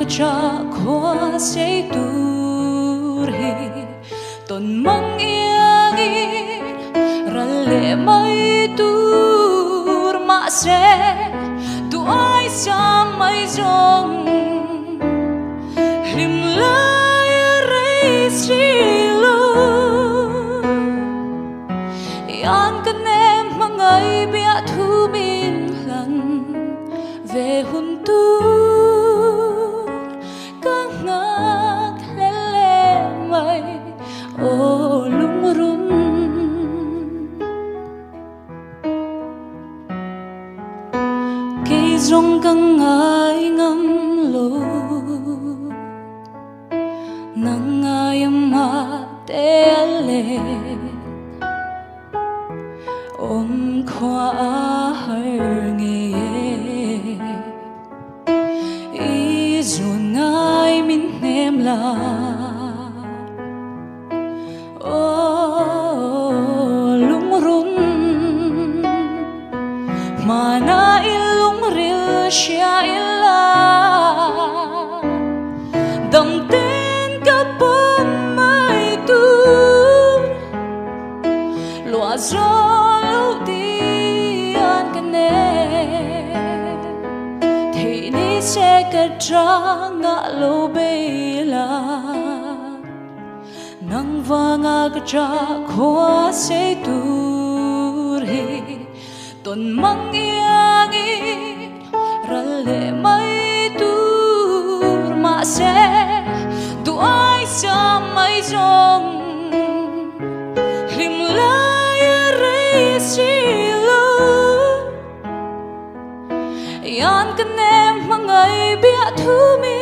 cha khoa say turhi ton mang iangi ralle mai tur ma se tu ai sam mai jong him lai rei silo yan kanem mangai bia thu min hlan về hun tu các ngạc lele mây ô lung run cây rong căng ai ngâm lô nang ai ma te le ôm khoa har nghe ý dồn ai min nem la ô lung run mà na ilung ril shia illa dam ten ka pom mai tu loa zo sẽ cất ra ngã lâu bê la nang vanga cất ra khoa sẽ turhi ton mang iangi ralle mai tur ma se tu ai sa mai jong him lai rei silo yan kanem mangai bia thu mi